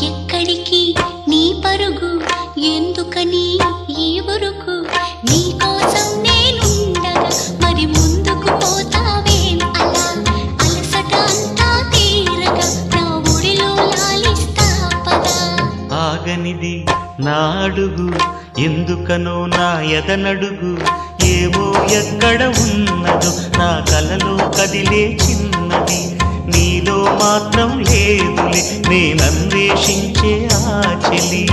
ఎక్కడికి నీ పరుగు, ఎందుకని ఈ ఉరుకు? నీ కోసం నేనుండగా మరి ముందుకు పోతావేం అలా? అలసట అంతా తీరగా నా ఒడిలో లాలిస్తా పదా. ఆగనిది నా అడుగు, ఎందుకనో నా ఎదనడుగు. ఏవో ఎక్కడ ఉన్నదో నా కలలో కదిలే చిన్నది. నీలో మాత్రం లేదులే నేనన్వేషించే ఆ చెలి.